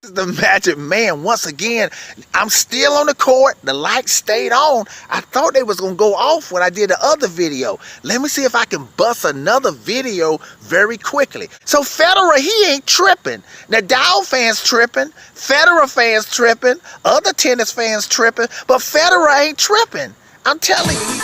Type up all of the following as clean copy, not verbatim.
The Magic Man. Once again, I'm still on the court. The lights stayed on. I thought they was gonna go off when I did the other video. Let me see if I can bust another video very quickly. So Federer, he ain't tripping. Nadal fans tripping. Federer fans tripping. Other tennis fans tripping. But Federer ain't tripping. I'm telling you.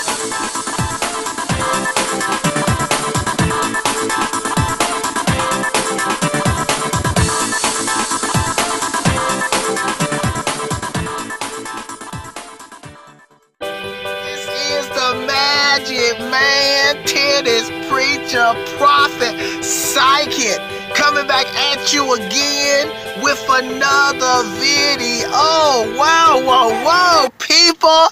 Magic Man, tennis preacher, prophet, psychic, coming back at you again with another video. Oh, whoa, people.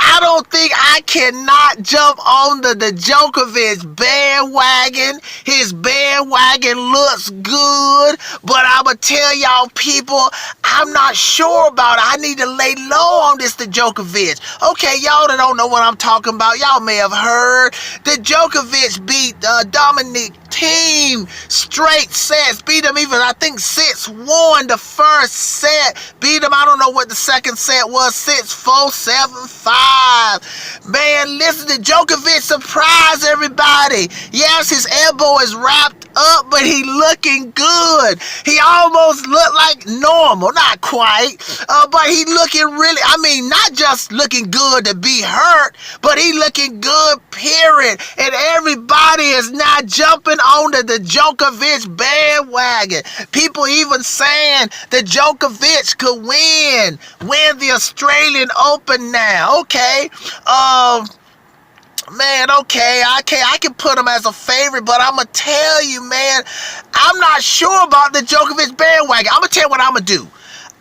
I don't think I cannot jump on the Djokovic bandwagon. His bandwagon looks good, but I'ma tell y'all people, I'm not sure about it. I need to lay low on this Djokovic. Okay, y'all that don't know what I'm talking about, y'all may have heard that Djokovic beat Dominic Theim straight sets. Beat him even, I think, 6-1 the first set. Beat him, I don't know what the second set was, 6-4, 7-5. Man, listen, to Djokovic surprise everybody. Yes, his elbow is wrapped up, but he looking good. He almost looked like normal, not quite, but he looking really, I mean, not just looking good to be hurt, but he looking good, period. And everybody is now jumping on the Djokovic bandwagon. People even saying that Djokovic could win the Australian Open now. Okay, man, okay, I can put him as a favorite, but I'm going to tell you, man, I'm not sure about the Djokovic bandwagon. I'm going to tell you what I'm going to do.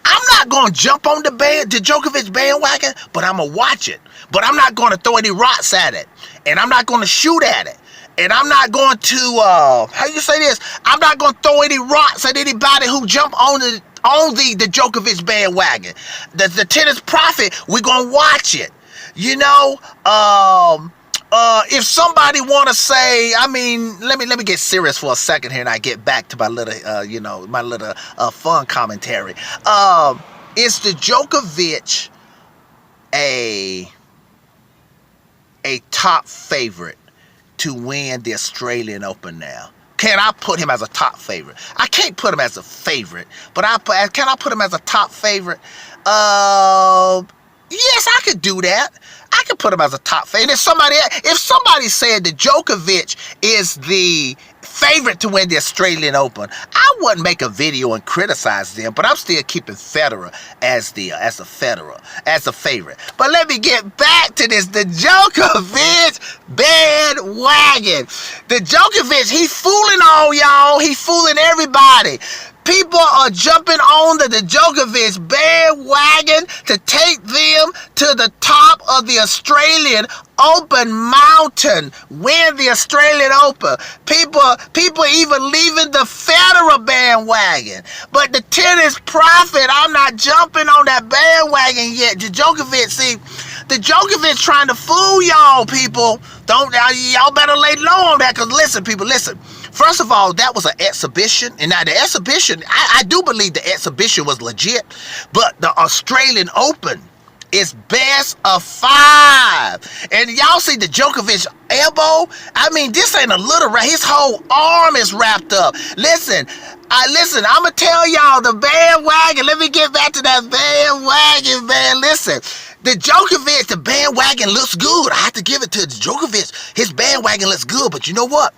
I'm not going to jump on the Djokovic bandwagon, but I'm going to watch it. But I'm not going to throw any rocks at it. And I'm not going to shoot at it. And I'm not going to, how you say this? I'm not going to throw any rocks at anybody who jump on the Djokovic bandwagon. The tennis prophet, we're going to watch it. You know, if somebody want to say, I mean, let me get serious for a second here and I get back to my little, my little fun commentary. Is the Djokovic a top favorite to win the Australian Open now? Can I put him as a top favorite? I can't put him as a favorite, but can I put him as a top favorite? Yes, I could do that. I could put him as a top favorite. If somebody said that Djokovic is the favorite to win the Australian Open, I wouldn't make a video and criticize them, but I'm still keeping Federer as a favorite. But let me get back to this, the Djokovic bandwagon. The Djokovic, he fooling all y'all. He fooling everybody. People are jumping on the Djokovic bandwagon to take them to the top of the Australian Open mountain, win the Australian Open. People even leaving the Federer bandwagon. But the tennis prophet, I'm not jumping on that bandwagon yet. The Djokovic trying to fool y'all, people. Y'all better lay low on that, because listen, people, listen. First of all, that was an exhibition, and now the exhibition, I do believe the exhibition was legit, but the Australian Open is best of 5. And y'all see the Djokovic elbow? I mean, this ain't a little, his whole arm is wrapped up. Listen, I'm going to tell y'all the bandwagon. Let me get back to that bandwagon, man. Listen, the Djokovic, the bandwagon looks good. I have to give it to the Djokovic. His bandwagon looks good, but you know what?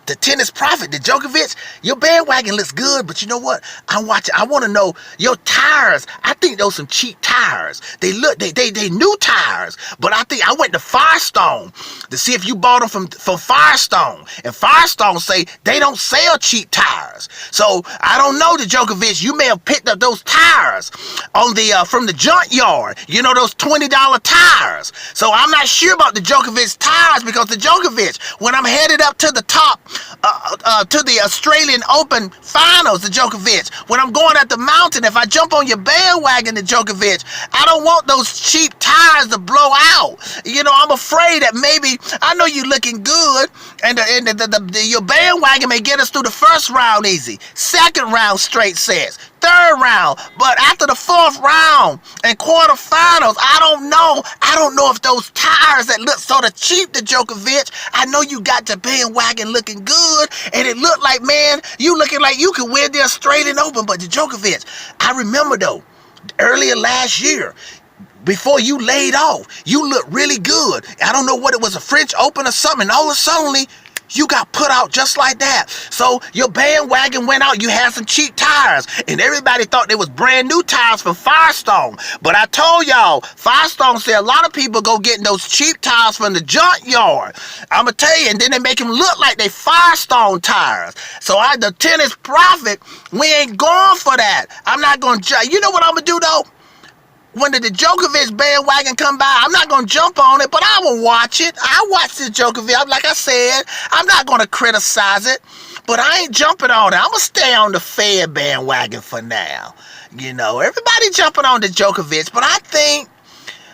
The tennis prophet, the Djokovic, your bandwagon looks good, but you know what? I want to know your tires. I think those some cheap tires. They new tires, but I went to Firestone to see if you bought them from Firestone, and Firestone say they don't sell cheap tires. So I don't know, the Djokovic, you may have picked up those tires on from the junkyard. You know, those $20 tires. So I'm not sure about the Djokovic tires, because the Djokovic, when I'm headed up to the top, to the Australian Open finals, the Djokovic, when I'm going at the mountain, if I jump on your bandwagon, the Djokovic, I don't want those cheap tires to blow out. You know, I'm afraid that maybe, I know you looking good, and your bandwagon may get us through the first round easy, second round straight sets, third round. But after the fourth round and quarterfinals, I don't know. I don't know if those tires that look sort of cheap to Djokovic, I know you got the bandwagon looking good, and it looked like, man, you looking like you could win the Australian Open. But the Djokovic, I remember though, earlier last year, before you laid off, you looked really good. I don't know what it was, a French Open or something, and all of a sudden, you got put out just like that. So your bandwagon went out. You had some cheap tires, and everybody thought they was brand new tires from Firestone. But I told y'all, Firestone said a lot of people go getting those cheap tires from the junkyard. I'ma tell you, and then they make them look like they Firestone tires. So the tennis prophet, we ain't going for that. I'm not gonna. You know what I'm gonna do though? When the Djokovic bandwagon come by, I'm not going to jump on it, but I will watch it. I watch the Djokovic. Like I said, I'm not going to criticize it, but I ain't jumping on it. I'm going to stay on the Fed bandwagon for now. You know, everybody jumping on the Djokovic, but I think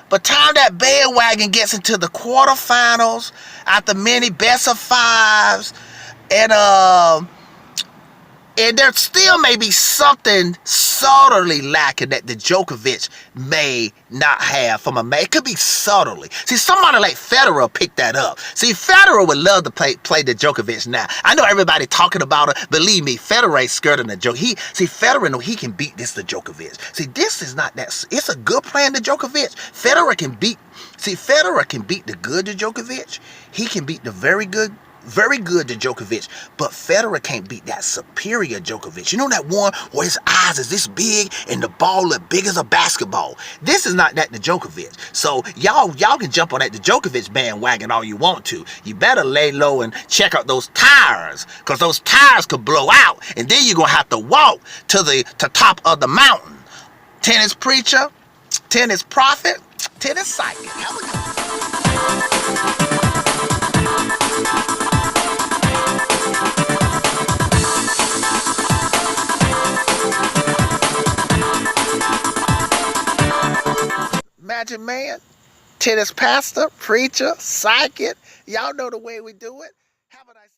by the time that bandwagon gets into the quarterfinals, after many best of fives, and there still may be something subtly lacking that the Djokovic may not have from a man. It could be subtly. See, somebody like Federer picked that up. See, Federer would love to play the Djokovic now. I know everybody talking about it. Believe me, Federer ain't scared of the Djokovic. Federer know he can beat this the Djokovic. See, this is not that. It's a good plan to Djokovic. Federer can beat the good to Djokovic. He can beat the very good to Djokovic, but Federer can't beat that superior Djokovic. You know that one where his eyes is this big and the ball look big as a basketball? This is not that to Djokovic. So y'all can jump on that the Djokovic bandwagon all you want to. You better lay low and check out those tires, because those tires could blow out, and then you're gonna have to walk to the top of the mountain. Tennis preacher, tennis prophet, tennis psychic. Have a good one. Magic man, tennis pastor, preacher, psychic. Y'all know the way we do it. Have a nice